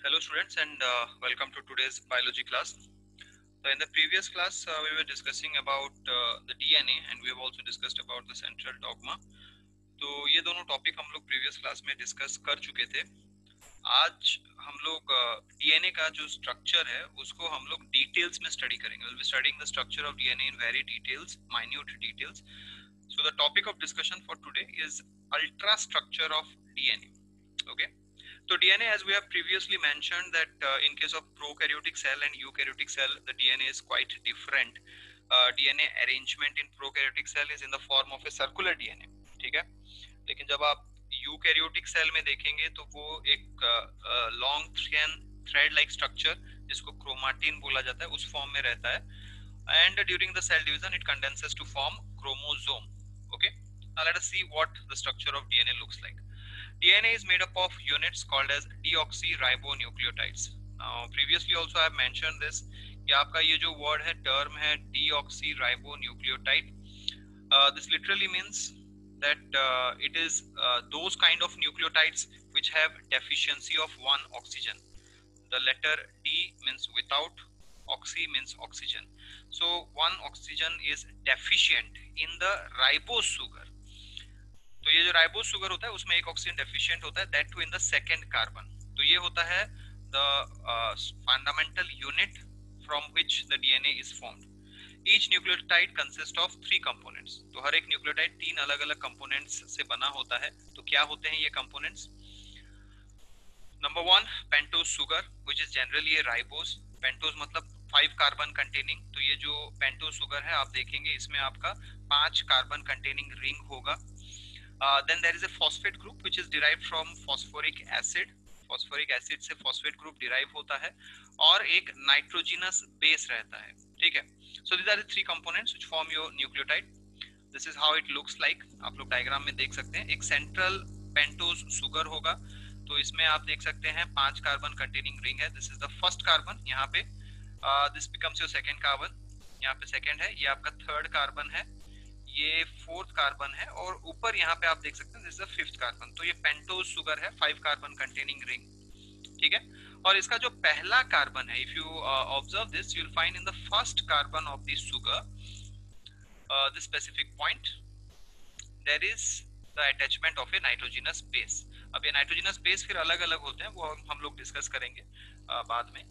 Hello students and welcome to today's biology class. So in the previous class we were discussing about the DNA and we have also discussed about the central dogma. तो ये दोनों topic हम लोग previous class में discuss कर चुके थे. आज हम लोग डीएनए का जो स्ट्रक्चर है उसको हम लोग डिटेल्स में स्टडी करेंगे. We'll be studying the structure of DNA in very details, minute details. So the topic of discussion for today is ultra structure of DNA. Okay. So DNA, as we have previously mentioned, that in case of prokaryotic cell and eukaryotic cell, the DNA is quite different. DNA arrangement in prokaryotic cell is in the form of a circular DNA. ठीक है. लेकिन जब आप eukaryotic cell में देखेंगे तो वो एक लॉन्ग थ्रेड लाइक स्ट्रक्चर जिसको क्रोमाटिन बोला जाता है उस फॉर्म में रहता है. And during the cell division, it condenses to form chromosome. Okay. Now let us see what the structure of DNA looks like. DNA is made up of units called as deoxyribonucleotides. Now, previously also I have mentioned this कि आपका ये जो word है term है deoxyribonucleotide. This literally means that it is those kind of nucleotides which have deficiency of one oxygen. The letter D means without, oxy means oxygen. So one oxygen is deficient in the ribose sugar. तो ये जो ribose sugar होता है उसमें एक oxygen deficient होता है, that too in the second carbon. तो ये होता है the fundamental unit from which the DNA is formed. Each nucleotide consist of 3 components. तो हर एक न्यूक्लियोटाइड 3 अलग अलग कंपोनेंट्स से बना होता है. तो क्या होते हैं ये components? Number 1 pentose sugar which is generally A ribose. Pentose मतलब 5 कार्बन कंटेनिंग. तो ये जो पेंटोज शुगर है आप देखेंगे इसमें आपका 5 कार्बन कंटेनिंग रिंग होगा. Then there is a phosphate group which is derived from phosphoric acid. phosphoric acid से phosphate group derive होता है और एक nitrogenous base रहता है. ठीक है. So these are the 3 components which form your nucleotide. This is how it looks like. आप लोग डायग्राम में देख सकते हैं. एक central pentose sugar होगा. तो इसमें आप देख सकते हैं 5 कार्बन कंटेनिंग रिंग है. This is the first carbon. यहाँ पे this becomes your second carbon. यहाँ पे second है. ये आपका third carbon है. ये 4th कार्बन है और ऊपर यहाँ पे आप देख सकते हैं this is the 5th carbon. तो ये पेंटोज शुगर है 5 कार्बन कंटेनिंग रिंग. ठीक है. और इसका जो पहला कार्बन है, if you observe this, you will find in the first carbon of this sugar this specific point there is the attachment of a nitrogenous base. अब ये नाइट्रोजनस बेस फिर अलग अलग होते हैं, वो हम लोग डिस्कस करेंगे बाद में.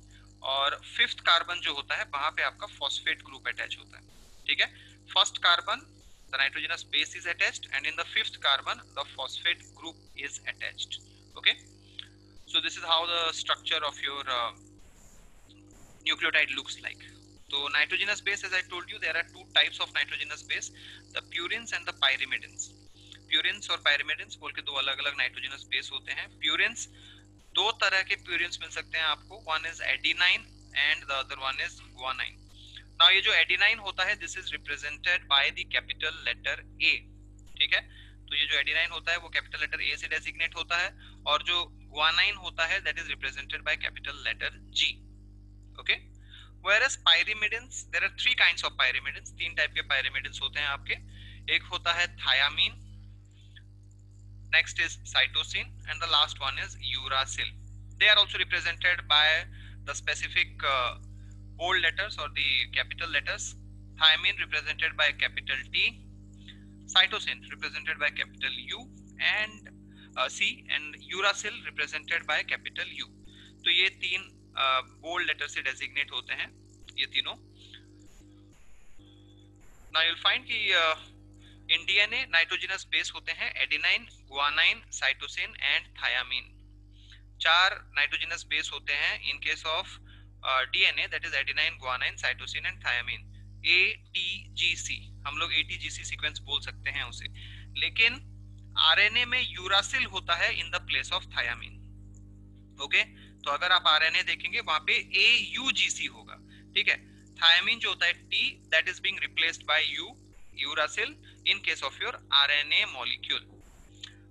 और 5th कार्बन जो होता है वहां पे आपका फॉस्फेट ग्रुप अटैच होता है. ठीक है. First carbon the nitrogenous base is attached and in the 5th carbon the phosphate group is attached. Okay. So this is how the structure of your nucleotide looks like. So nitrogenous base, as I told you, there are 2 types of nitrogenous base, the purines and the pyrimidines. Purines और pyrimidines बोल के 2 अलग अलग nitrogenous base होते हैं. Purines 2 तरह के purines मिल सकते हैं आपको. One is adenine and the other one is guanine. Now ये जो एडिनाइन होता है this is represented by the capital letter A. ठीक है. तो ये जो एडिनाइन होता है वो कैपिटल लेटर ए से डेजिग्नेट होता है और जो गुआनाइन होता है that is represented by capital letter G. Okay. Whereas pyrimidines, there are 3 kinds of pyrimidines. 3 type के pyrimidines होते हैं आपके. एक होता है thiamine, next is cytosine and the last one is uracil. They are also represented by the specific bold letters or the capital letters. Thiamine represented by capital T, cytosine represented by capital U and C and uracil represented by capital U. तो ये 3 bold letter से designate होते हैं ये तीनों. Now you'll find कि in DNA nitrogenous base होते हैं adenine, guanine, cytosine and thiamine. 4 nitrogenous base होते हैं in case of DNA, that is adenine, guanine, cytosine and thiamine. ATGC हम लोग ATGC सीक्वेंस बोल सकते हैं उसे. लेकिन RNA में यूरासिल होता है in the place of thiamine. Okay. तो अगर आप RNA देखेंगे वहां पे AUGC होगा. ठीक है. thiamine जो होता है T, that is being replaced by uracil in case of your RNA molecule.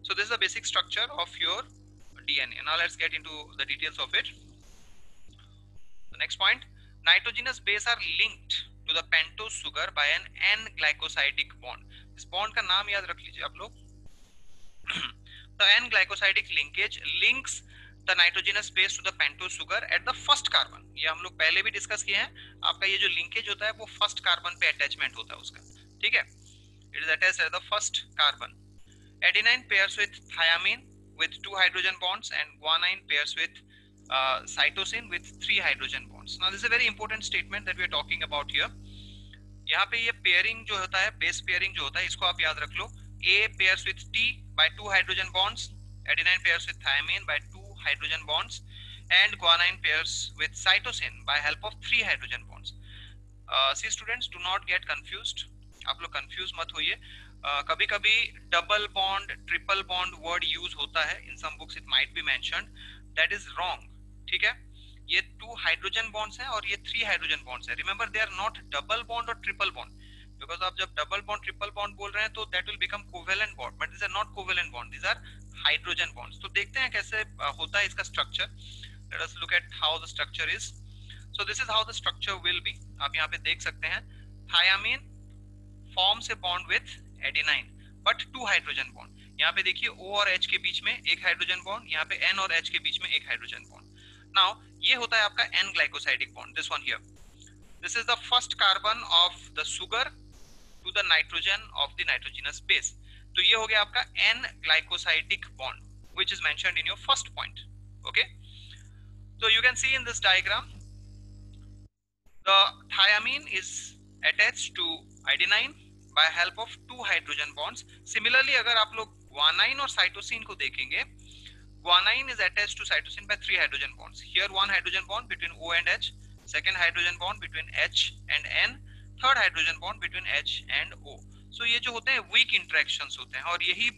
So this is the basic structure of your DNA. Now let's get into the details of it. The next point, nitrogenous base are linked to the pentose sugar by an N-glycosidic bond. इस bond का नाम याद रख लीजिए आप लोग. The N-glycosidic linkage links the nitrogenous base to the pentose sugar at the first carbon. ये हम लोग पहले भी डिस्कस किए हैं। आपका ये जो लिंकेज होता है वो फर्स्ट कार्बन पे अटैचमेंट होता है उसका, ठीक है। It is attached eight the first carbon. Adenine pairs with thiamine with 2 hydrogen bonds and guanine pairs with cytosine with 3 hydrogen bonds. Now this is a very important statement that we are talking about here. यहाँ पे ये pairing जो होता है, base pairing जो होता है, इसको आप याद रख लो। A pairs with T by 2 hydrogen bonds, adenine pairs with thiamine by 2 hydrogen bonds, and guanine pairs with cytosine by help of 3 hydrogen bonds. See students, do not get confused. आप लोग confuse मत होइए। कभी कभी double bond, triple bond word use होता है, in some books it might be mentioned, that is wrong, ठीक है। ये 2 हाइड्रोजन बॉन्ड्स हैं और ये 3 हाइड्रोजन बॉन्ड्स हैं। Remember they are not double bond और ट्रिपल बॉन्ड, बिकॉज आप जब डबल बॉन्ड ट्रिपल बॉन्ड बोल रहे हैं तो that will become covalent bond, but this are not covalent bond, this are hydrogen bonds. तो देखते हैं कैसे होता है इसका structure. Let us look at how the structure is. So this is how the structure will be. आप यहाँ पे देख सकते हैं, thiamine forms a bond with adenine but 2 hydrogen bond. यहाँ पे देखिए O और H के बीच में एक हाइड्रोजन बॉन्ड, यहाँ पे N और H के बीच में एक हाइड्रोजन बॉन्ड। नाउ ये होता है आपका N glycosidic bond, this one here. This is the first carbon of the sugar to the nitrogen of the nitrogenous base. तो ये हो गया आपका N glycosidic bond which is mentioned in your first point, okay? So you can see in this diagram the thiamine is attached to adenine by help of 2 hydrogen bonds. Similarly, अगर आप लोग guanine और cytosine को देखेंगे, guanine is attached to cytosine by 3 hydrogen bonds. Here 1 hydrogen bond between O and H, second hydrogen bond between H and N, third hydrogen bond between H and O. So ये जो होते हैं weak interactions होते हैं और यही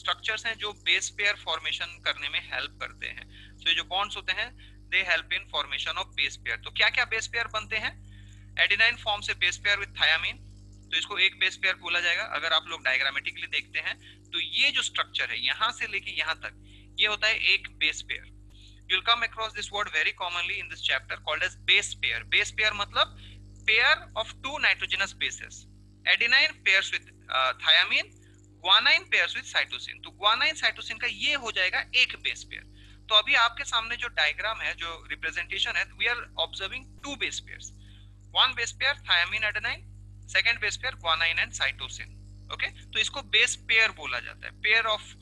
structures हैं जो base pair formation करने में help करते हैं। So ये जो bonds होते हैं they help in formation of base pair. तो क्या क्या base pair बनते हैं? Adenine forms a base pair with thiamine, तो इसको एक बेस पेयर बोला जाएगा। अगर आप लोग डायग्रामेटिकली देखते हैं तो ये जो स्ट्रक्चर है यहाँ से लेके यहाँ तक, ये होता है एक base pair. You will come across this word very commonly in this chapter called as base pair. Base pair मतलब pair of 2 nitrogenous bases. Adenine pairs with thiamine, guanine pairs with cytosine। तो guanine cytosine का ये हो जाएगा एक base pair. तो अभी आपके सामने जो डायग्राम है, जो रिप्रेजेंटेशन है, we are observing 2 base pairs. One base pair thiamine adenine, second base pair guanine and cytosine, okay? तो इसको बेस पेयर बोला जाता है, pair of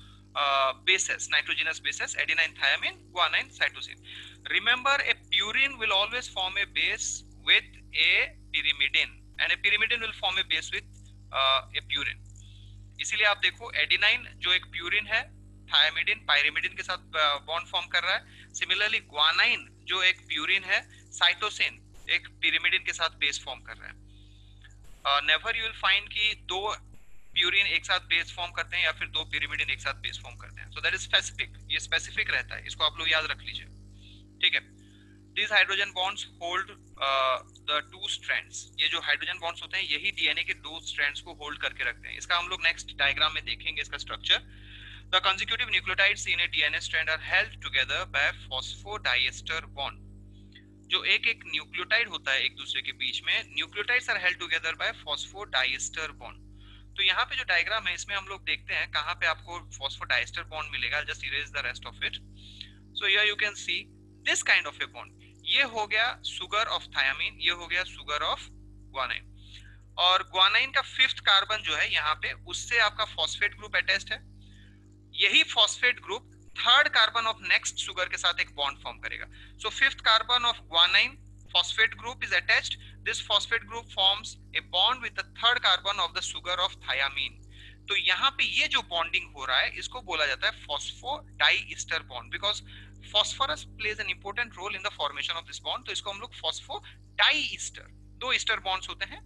bases, nitrogenous bases, adenine, thiamine, guanine, cytosine. Remember, a purine will always form a base with a pyrimidine, and a pyrimidine will form a base with a purine. इसीलिए आप देखो adenine जो एक purine है, thiamidine, pyrimidine के साथ bond form कर रहा है। सिमिलरली guanine जो एक purine है, cytosine एक pyrimidine के साथ बेस फॉर्म कर रहा है। नेवर यू विल फाइंड कि 2 प्यूरिन एक साथ बेस फॉर्म करते हैं या फिर 2 pyrimidine एक साथ बेस फॉर्म करते हैं। सो दैट इज स्पेसिफिक, ये स्पेसिफिक रहता है, इसको आप लोग याद रख लीजिए, ठीक है। These hydrogen bonds hold the 2 strands. ये जो हाइड्रोजन बॉन्ड्स होते हैं यही डीएनए के 2 स्ट्रैंड्स को होल्ड करके रखते हैं। इसका हम लोग नेक्स्ट डायग्राम में देखेंगे इसका structure. The consecutive nucleotides in a DNA strand are held together by phosphodiester bond. जो एक एक न्यूक्लियोटाइड होता है एक दूसरे के बीच में, nucleotides are held together by phosphodiester bond. तो यहाँ पे जो डायग्राम है इसमें हम लोग देखते हैं कहाँ पे आपको फॉस्फोडाइएस्टर बॉन्ड मिलेगा। Just erase the rest of it. So here you can see this kind of a bond. ये हो गया सुगर ऑफ thiamine, ये हो गया सुगर ऑफ guanine। और guanine का 5th कार्बन जो है यहाँ पे, उससे आपका फॉस्फेट ग्रुप अटैच्ड है। यही phosphate group 3rd carbon of next sugar के साथ एक बॉन्ड फॉर्म करेगा। सो 5th carbon of guanine phosphate group is attached. This phosphate group forms a bond with the 3rd carbon of the sugar of thiamine. तो यहाँ पे ये जो bonding हो रहा है इसको बोला जाता है phosphodiester bond, because phosphorus plays an important role in the formation of this bond. तो इसको हम लोग फॉस्फोडाइएस्टर, 2 ईस्टर बॉन्ड्स होते हैं,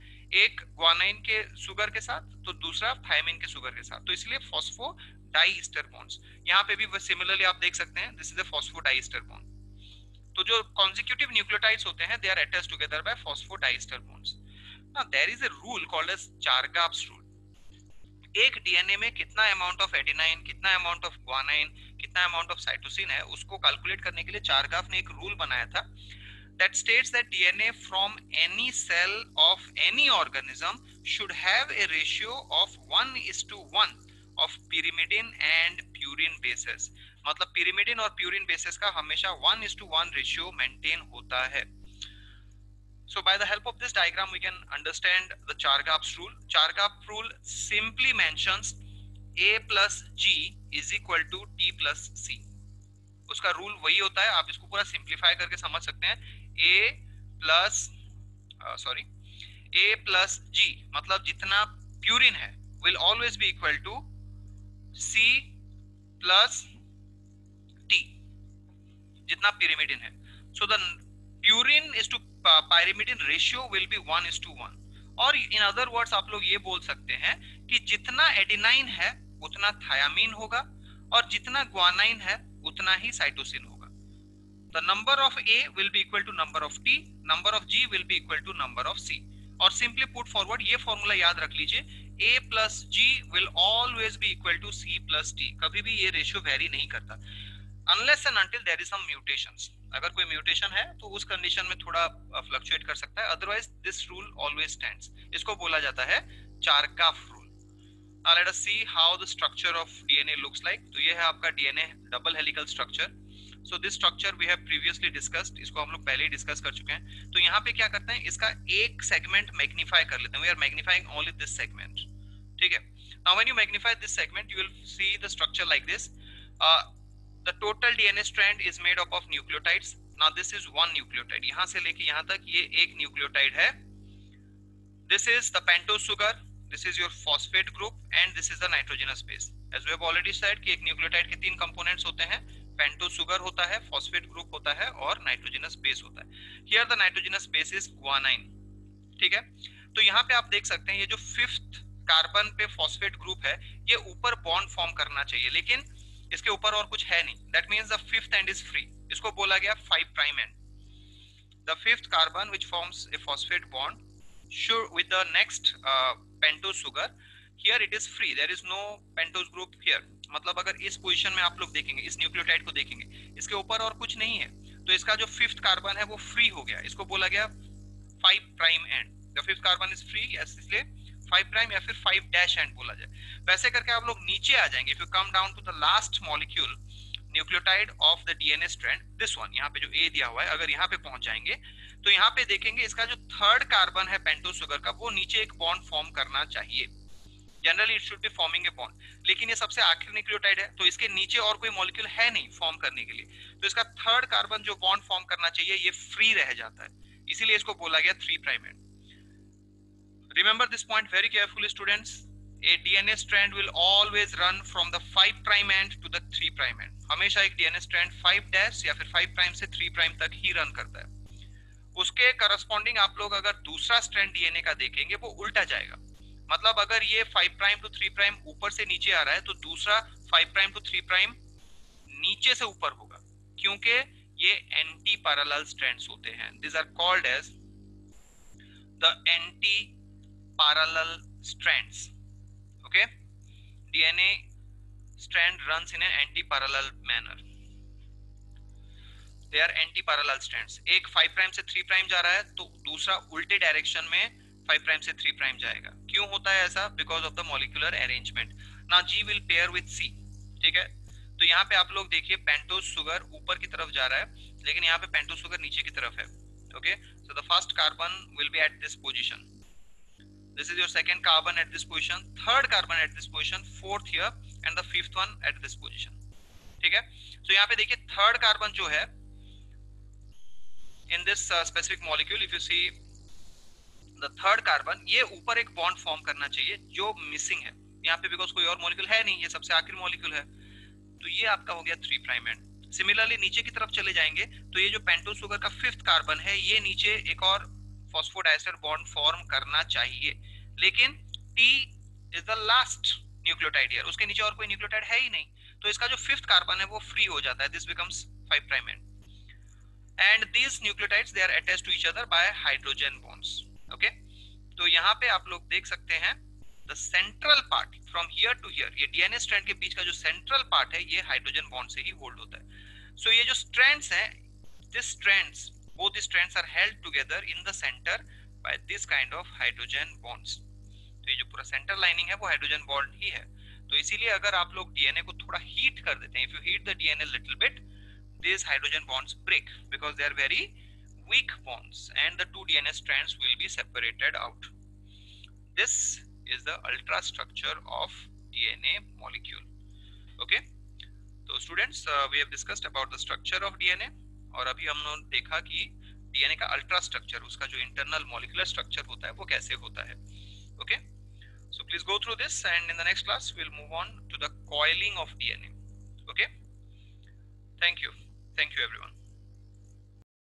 एक guanine के सुगर के साथ तो दूसरा thiamine के सुगर के साथ, तो इसलिए फॉस्फोडाइएस्टर बॉन्ड्स। यहाँ पे भी सिमिलरली आप देख सकते हैं, this is a phosphodiester bond. तो जो consecutive nucleotides होते हैं, they are attached together by phosphodiester bonds. Now there is a rule called as Chargaff's rule. एक डीएनए में कितना अमाउंट ऑफ एडेनाइन, कितना अमाउंट ऑफ guanine, कितना अमाउंट ऑफ साइटोसिन है, उसको कैलकुलेट करने के लिए चारगाफ ने एक रूल बनाया था that states that DNA from any cell of any organism should have a ratio of 1:1 of pyrimidine and purine bases. मतलब pyrimidine और purine bases का हमेशा 1:1 रेशियो मेंटेन होता है. So by the help of this diagram we can understand the Chargaff's rule. Chargaff rule simply mentions A plus G is equal to T plus C. उसका rule वही होता है, आप इसको पूरा सिंप्लीफाई करके समझ सकते हैं. A plus G मतलब जितना प्यूरिन है will always be equal to C plus T, जितना pyrimidine है. So the purine is to pyrimidine ratio will be 1:1. और in other words आप लोग ये बोल सकते हैं कि जितना एडिनाइन है उतना थायामीन होगा और जितना ग्वानाइन है उतना ही साइटोसिन होगा. The number of A will be equal to number of T, number of G will be equal to number of C. और simply put forward ये फॉर्मूला याद रख लीजिए, A plus G will always be equal to C plus T. कभी भी ये ratio very नहीं करता unless and until there is some mutations. अगर कोई म्यूटेशन है तो उस कंडीशन में थोड़ा फ्लक्चुएट कर सकता है, otherwise this rule always stands. इसको बोला जाता है चारकाफ rule. Now let us see how the structure of DNA looks like. तो ये है आपका DNA double helical structure. So this structure we have previously discussed. इसको हम लोग पहले ही डिस्कस कर चुके हैं. तो यहाँ पे क्या करते हैं, इसका एक सेगमेंट मैग्नीफाई कर लेते हैं. We are magnifying only this segment. ठीक है. Now when you magnify this segment, you will see the structure like this. The total DNA strand is made up of nucleotides. Now this is one nucleotide. यहाँ से लेके यहाँ तक ये एक nucleotide है. This is the pentose sugar. This is your phosphate group and this is the nitrogenous base. As we have already said कि एक न्यूक्लियोटाइड के 3 कंपोनेंट्स होते हैं, पेंटोस सुगर होता है, फॉस्फेट ग्रुप होता है और नाइट्रोजनस बेस होता है. Here the nitrogenous base is guanine. ठीक है. तो यहाँ पे आप देख सकते हैं ये जो 5th कार्बन पे फॉस्फेट ग्रुप है ये ऊपर बॉन्ड फॉर्म करना चाहिए, लेकिन इसके ऊपर और कुछ है नहीं. That means the 5th end is free. इसको बोला गया 5' end. The 5th carbon which forms a phosphate bond sure with the next pentose sugar, here it is free, there is no pentose group here. मतलब अगर इस position में आप लोग देखेंगे, इस न्यूक्लियोटाइड को देखेंगे, इसके ऊपर और कुछ नहीं है, तो इसका जो 5th कार्बन है वो फ्री हो गया. इसको बोला गया 5' end. The 5th carbon is free, इसलिए 5' या फिर 5' end बोला जाए. वैसे करके आप लोग नीचे आ जाएंगे. If you come down to the last molecule nucleotide of the DNA strand, this one, यहाँ पे जो A दिया हुआ है, अगर यहाँ पे पहुंच जाएंगे तो यहाँ पे देखेंगे इसका जो 3rd कार्बन है पेंटोस सुगर का वो नीचे एक बॉन्ड फॉर्म करना चाहिए. Generally it should be forming a bond, लेकिन ये सबसे आखिरी न्यूक्लियोटाइड है तो इसके नीचे और कोई मॉलिक्यूल है नहीं फॉर्म करने के लिए, तो इसका 3rd कार्बन जो बॉन्ड फॉर्म करना चाहिए ये फ्री रह जाता है, इसीलिए इसको बोला गया 3' end. Remember this point very carefully students. A DNA strand will always run from the 5' end to the 3' end. हमेशा एक DNA strand 5' या फिर 5' से 3' तक ही रन करता है. उसके करस्पॉन्डिंग आप लोग अगर दूसरा स्ट्रैंड डीएनए का देखेंगे वो उल्टा जाएगा. मतलब अगर ये 5' to 3' ऊपर से नीचे आ रहा है तो दूसरा 5' to 3' नीचे से ऊपर होगा, क्योंकि ये एंटी पैरेलल स्ट्रैंड्स होते हैं. These are called as the anti parallel strands. Okay, DNA strand runs in an anti-parallel manner. They are anti-parallel strands. एक 5' से 3' जा रहा है तो दूसरा उल्टे डायरेक्शन में 5' से 3' जाएगा. क्यों होता है ऐसा? Because of the molecular arrangement. Now G will pair with C. ठीक है. तो यहाँ पे आप लोग देखिए पेंटोस सुगर ऊपर की तरफ जा रहा है, लेकिन यहाँ पे पेंटोस सुगर नीचे की तरफ है. Okay. So the first carbon will be at this position. This is your 2nd carbon at this position, 3rd carbon at this position, 4th here and the 5th one at this position. ठीक है. तो यहाँ पे देखिए 3rd carbon जो है in this specific molecule, if you see the 3rd carbon, ये ऊपर एक बॉन्ड फॉर्म करना चाहिए जो मिसिंग है यहाँ पे, बिकॉज कोई और मॉलिक्यूल है नहीं, ये सबसे आखिरी मॉलिक्यूल है, तो ये आपका हो गया 3' end. सिमिलरली नीचे की तरफ चले जाएंगे तो ये जो पेंटोस सुगर का 5th कार्बन है ये नीचे एक और फॉस्फोडाइस्टर बॉन्ड फॉर्म करना चाहिए, लेकिन T is the last nucleotide here, उसके नीचे और कोई न्यूक्लियोटाइड है ही नहीं, तो इसका जो 5th कार्बन है वो फ्री हो जाता है. This becomes 5' end. And these nucleotides they are attached to each other by hydrogen bonds. Okay, तो यहाँ पे आप लोग देख सकते हैं the central part from here to here, ये DNA strand के बीच का जो central part है ये हाइड्रोजन बॉन्ड से ही होल्ड होता है. So ये जो strands हैं, these strands, both the strands are held together in the center by this kind of hydrogen bonds. तो ये जो पूरा सेंटर लाइनिंग है वो हाइड्रोजन बॉन्ड ही है. तो इसीलिए अगर आप लोग डीएनए को थोड़ा हीट कर देते हैं, if you heat the DNA little bit, these hydrogen bonds break because they are very weak bonds and the two DNA strands will be separated out. This is the ultrastructure of DNA molecule. Okay, तो students we have discussed about the structure of DNA, और अभी हमने देखा कि DNA का ultra structure, उसका जो internal molecular structure होता है वो कैसे होता है. Okay, so please go through this and in the next class we'll move on to the coiling of DNA. Okay, thank you everyone.